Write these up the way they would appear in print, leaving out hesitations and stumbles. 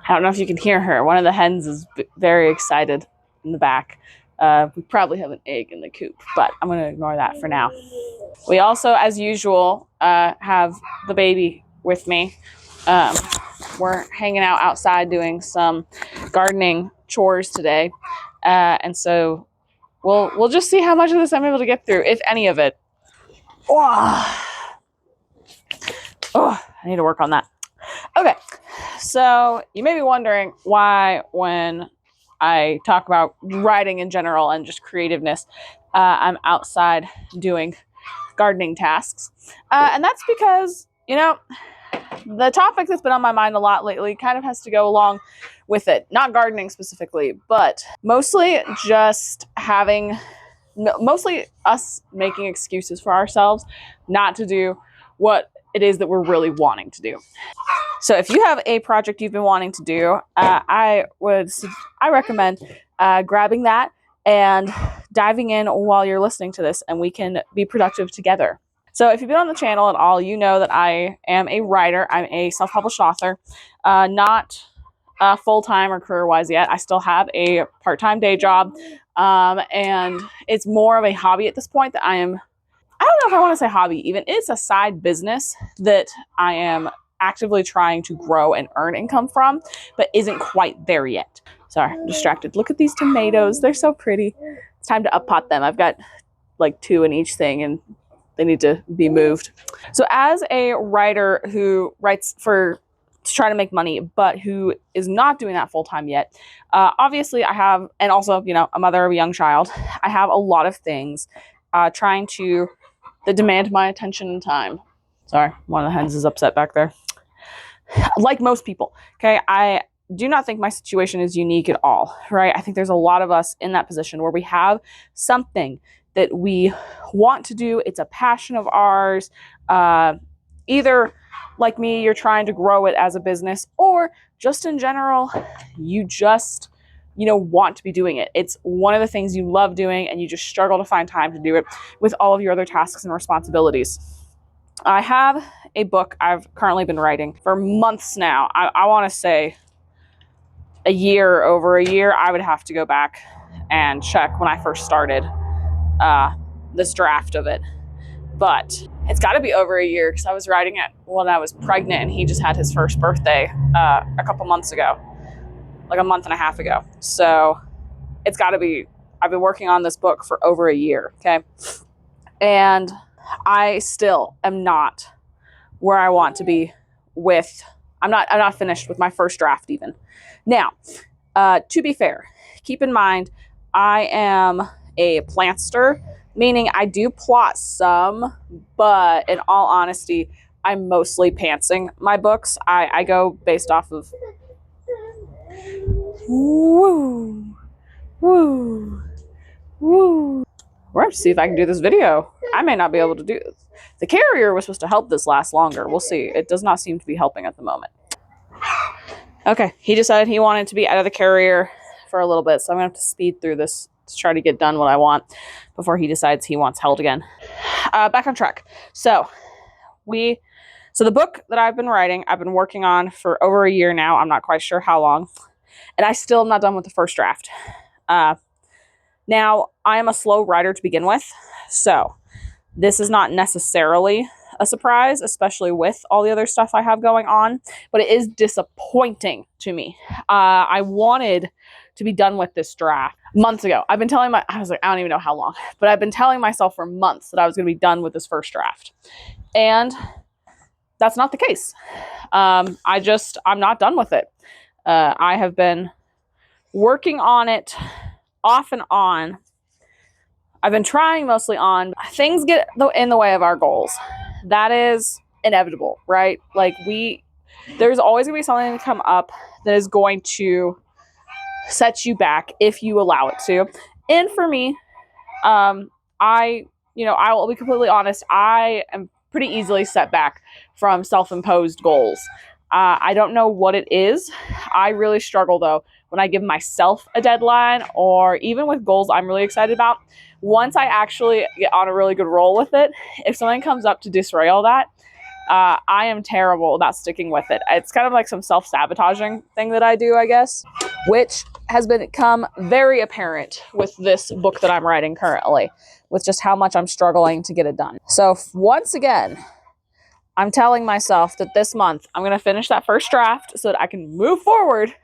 I don't know if you can hear her. One of the hens is very excited in the back. We probably have an egg in the coop, but I'm going to ignore that for now. We also, as usual, have the baby with me. We're hanging out outside doing some gardening chores today. And so we'll just see how much of this I'm able to get through, if any of it. Oh, I need to work on that. Okay, so you may be wondering why, when I talk about writing in general and just creativeness, I'm outside doing gardening tasks. And that's because, the topic that's been on my mind a lot lately kind of has to go along with it. Not gardening specifically, but mostly us making excuses for ourselves not to do what it is that we're really wanting to do. So if you have a project you've been wanting to do, I recommend grabbing that and diving in while you're listening to this, and we can be productive together. So if you've been on the channel at all, you know that I am a writer. I'm a self-published author, not full-time or career-wise yet. I still have a part-time day job, and it's more of a hobby at this point that I don't know if I want to say hobby even. It's a side business that I am actively trying to grow and earn income from, but isn't quite there yet. Sorry, I'm distracted. Look at these tomatoes. They're so pretty. It's time to up-pot them. I've got like 2 in each thing, and they need to be moved. So as a writer who writes to try to make money, but who is not doing that full-time yet, obviously I have, and also, a mother of a young child, I have a lot of things that demand my attention and time. Sorry, one of the hens is upset back there. Like most people, okay, I do not think my situation is unique at all, right? I think there's a lot of us in that position where we have something that we want to do. It's a passion of ours. Either, like me, you're trying to grow it as a business, or just in general, you just, want to be doing it. It's one of the things you love doing, and you just struggle to find time to do it with all of your other tasks and responsibilities. I have a book I've currently been writing for months now. I want to say over a year. I would have to go back and check when I first started this draft of it. But it's got to be over a year, because I was writing it when I was pregnant, and he just had his first birthday a couple months ago, like a month and a half ago. So it's got to be, I've been working on this book for over a year, okay? And I still am not where I want to be I'm not finished with my first draft even. Now, to be fair, keep in mind, I am a plantster, meaning I do plot some, but in all honesty, I'm mostly pantsing my books. I go based off of woo, woo, woo. We're going to see if I can do this video. I may not be able to do this. The carrier was supposed to help this last longer. We'll see. It does not seem to be helping at the moment. Okay, he decided he wanted to be out of the carrier for a little bit, so I'm going to have to speed through this to try to get done what I want before he decides he wants held again. Back on track. So the book that I've been writing, I've been working on for over a year now. I'm not quite sure how long. And I still am not done with the first draft. Now, I am a slow writer to begin with, so this is not necessarily a surprise, especially with all the other stuff I have going on, but it is disappointing to me. I wanted to be done with this draft months ago. I was like, I don't even know how long, but I've been telling myself for months that I was going to be done with this first draft. And that's not the case. I'm not done with it. I have been working on it off and on. I've been trying mostly on. Things get in the way of our goals. That is inevitable, right? Like there's always going to be something to come up that is going to set you back if you allow it to. And for me, I will be completely honest, I am pretty easily set back from self-imposed goals. I don't know what it is. I really struggle, though, when I give myself a deadline, or even with goals I'm really excited about. Once I actually get on a really good roll with it, if something comes up to disrail that, I am terrible about sticking with it. It's kind of like some self-sabotaging thing that I do, I guess, which has become very apparent with this book that I'm writing currently, with just how much I'm struggling to get it done. So once again, I'm telling myself that this month I'm going to finish that first draft so that I can move forward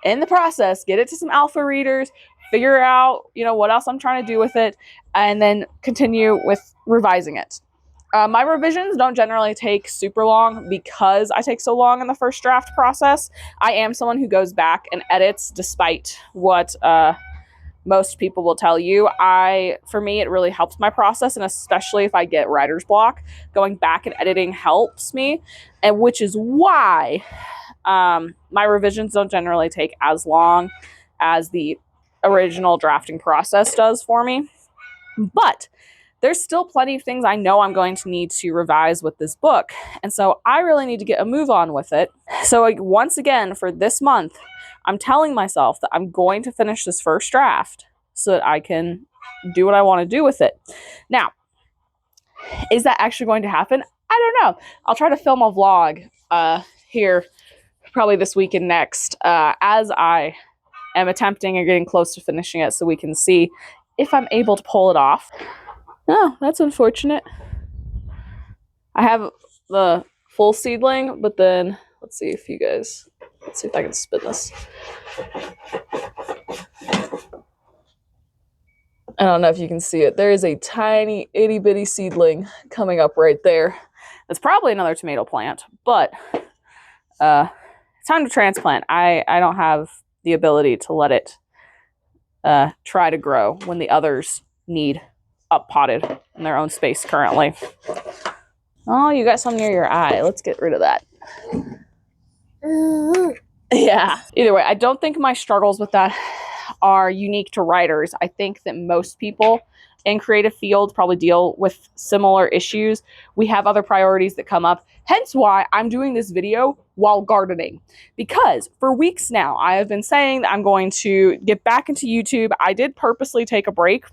in the process, get it to some alpha readers, figure out, what else I'm trying to do with it, and then continue with revising it. My revisions don't generally take super long because I take so long in the first draft process. I am someone who goes back and edits despite what most people will tell you. For me, it really helps my process, and especially if I get writer's block, going back and editing helps me, and which is why my revisions don't generally take as long as the original drafting process does for me. But there's still plenty of things I know I'm going to need to revise with this book. And so I really need to get a move on with it. So once again, for this month, I'm telling myself that I'm going to finish this first draft so that I can do what I want to do with it. Now, is that actually going to happen? I don't know. I'll try to film a vlog here probably this week and next as I am attempting or getting close to finishing it so we can see if I'm able to pull it off. Oh, that's unfortunate. I have the full seedling, but then let's see if I can spin this. I don't know if you can see it. There is a tiny itty bitty seedling coming up right there. It's probably another tomato plant, but it's time to transplant. I don't have the ability to let it try to grow when the others need up potted in their own space currently. Oh, you got some near your eye. Let's get rid of that. Yeah. Either way, I don't think my struggles with that are unique to writers. I think that most people in creative fields probably deal with similar issues. We have other priorities that come up, hence why I'm doing this video while gardening. Because for weeks now, I have been saying that I'm going to get back into YouTube. I did purposely take a break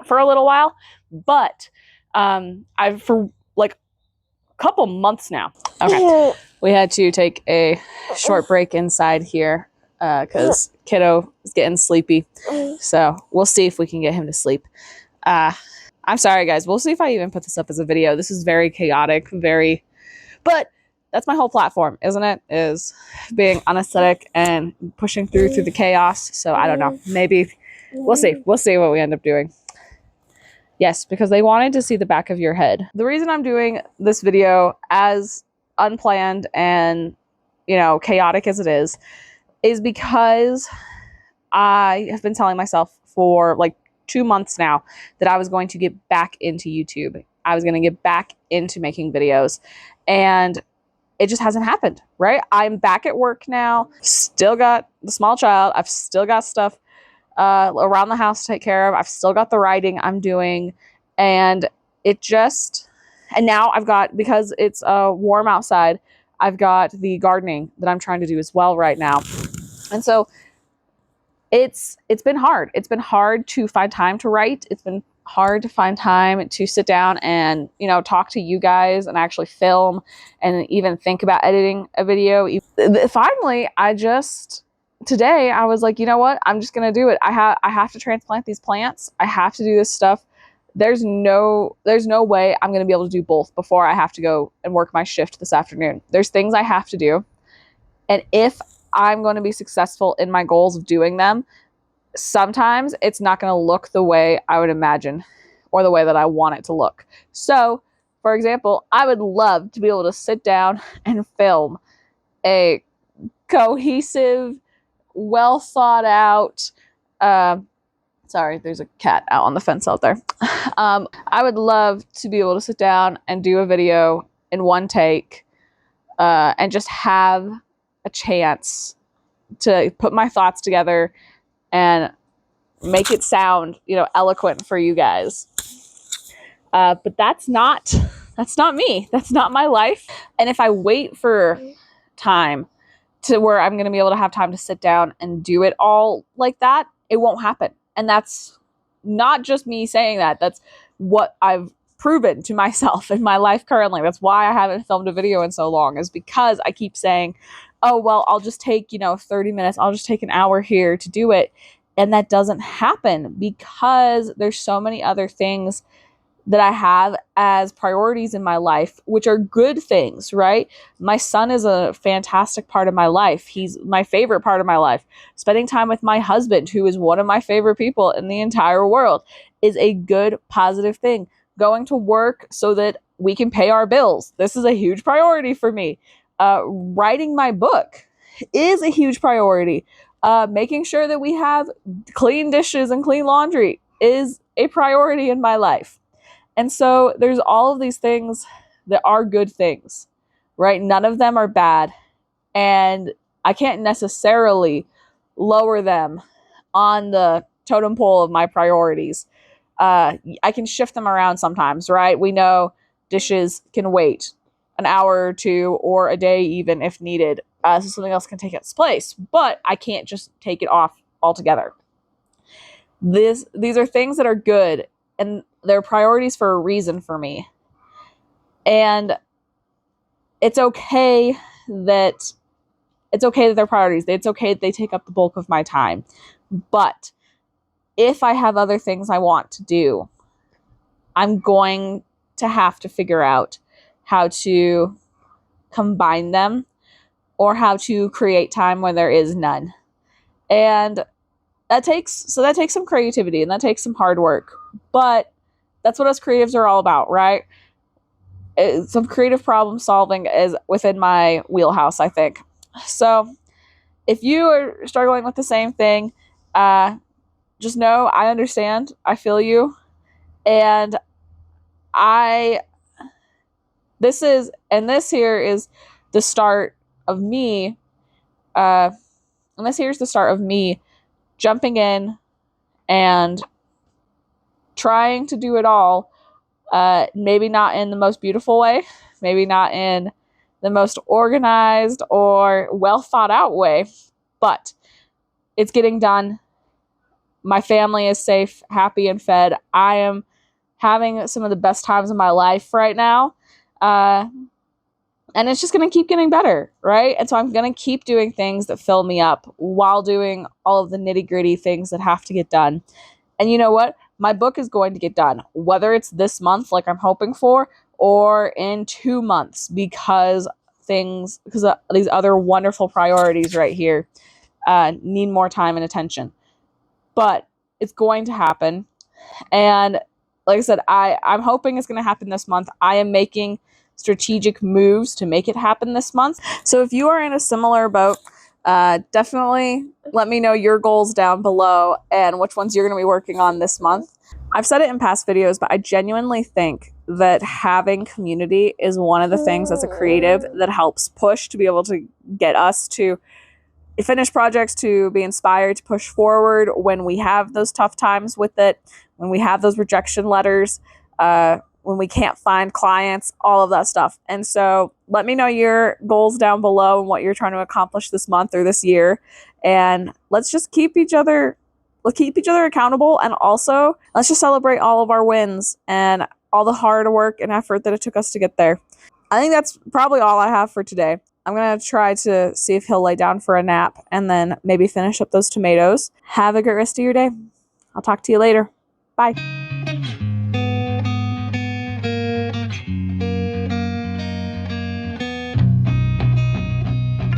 for a little while, but I've for like a couple months now. Okay, we had to take a short break inside here because kiddo is getting sleepy. So we'll see if we can get him to sleep. I'm sorry, guys. We'll see if I even put this up as a video. This is very chaotic, but that's my whole platform, isn't it? Is being unaesthetic and pushing through the chaos. So I don't know. Maybe we'll see. We'll see what we end up doing. Yes, because they wanted to see the back of your head. The reason I'm doing this video as unplanned and, chaotic as it is because I have been telling myself for like 2 months now that I was going to get back into YouTube. I was going to get back into making videos, and it just hasn't happened, right? I'm back at work now, still got the small child. I've still got stuff around the house to take care of. I've still got the writing I'm doing, and now I've got, because it's warm outside, I've got the gardening that I'm trying to do as well right now. And so it's been hard. It's been hard to find time to write. It's been hard to find time to sit down and, talk to you guys and actually film and even think about editing a video. Finally, today I was like, you know what? I'm just going to do it. I have to transplant these plants. I have to do this stuff. There's no way I'm going to be able to do both before I have to go and work my shift this afternoon. There's things I have to do. And if I'm going to be successful in my goals of doing them, sometimes it's not going to look the way I would imagine or the way that I want it to look. So, for example, I would love to be able to sit down and film a cohesive, well thought out, sorry, there's a cat out on the fence out there. I would love to be able to sit down and do a video in one take and just have a chance to put my thoughts together and make it sound, eloquent for you guys. But that's not me. That's not my life. And if I wait for time to where I'm going to be able to have time to sit down and do it all like that, it won't happen. And that's not just me saying that. That's what I've proven to myself in my life currently. That's why I haven't filmed a video in so long, is because I keep saying, oh, well, I'll just take, 30 minutes. I'll just take an hour here to do it. And that doesn't happen because there's so many other things that I have as priorities in my life, which are good things, right? My son is a fantastic part of my life. He's my favorite part of my life. Spending time with my husband, who is one of my favorite people in the entire world, is a good, positive thing. Going to work so that we can pay our bills. This is a huge priority for me. Writing my book is a huge priority. Making sure that we have clean dishes and clean laundry is a priority in my life. And so there's all of these things that are good things, right? None of them are bad. And I can't necessarily lower them on the totem pole of my priorities. I can shift them around sometimes, right? We know dishes can wait an hour or two or a day even if needed. So something else can take its place. But I can't just take it off altogether. These are things that are good, and they're priorities for a reason for me. And it's okay that they're priorities. It's okay that they take up the bulk of my time. But if I have other things I want to do, I'm going to have to figure out how to combine them or how to create time when there is none. And that takes some creativity and that takes some hard work. But that's what us creatives are all about, right? Some creative problem solving is within my wheelhouse, I think. So if you are struggling with the same thing, just know I understand. I feel you. And this here is the start of me, and this here's the start of me jumping in and trying to do it all. Maybe not in the most beautiful way, maybe not in the most organized or well thought out way, but it's getting done. My family is safe, happy, and fed. I am having some of the best times of my life right now. And it's just going to keep getting better, right? And so I'm going to keep doing things that fill me up while doing all of the nitty-gritty things that have to get done. And you know what? My book is going to get done, whether it's this month like I'm hoping for or in 2 months, because these other wonderful priorities right here need more time and attention. But it's going to happen. And like I said, I'm hoping it's going to happen this month. I am making strategic moves to make it happen this month. So if you are in a similar boat, definitely let me know your goals down below and which ones you're going to be working on this month. I've said it in past videos, but I genuinely think that having community is one of the things as a creative that helps push to be able to get us to finish projects, to be inspired to push forward when we have those tough times with it, when we have those rejection letters, when we can't find clients, all of that stuff. And so let me know your goals down below and what you're trying to accomplish this month or this year. And let's just keep each other accountable. And also let's just celebrate all of our wins and all the hard work and effort that it took us to get there. I think that's probably all I have for today. I'm going to try to see if he'll lay down for a nap and then maybe finish up those tomatoes. Have a great rest of your day. I'll talk to you later. Bye.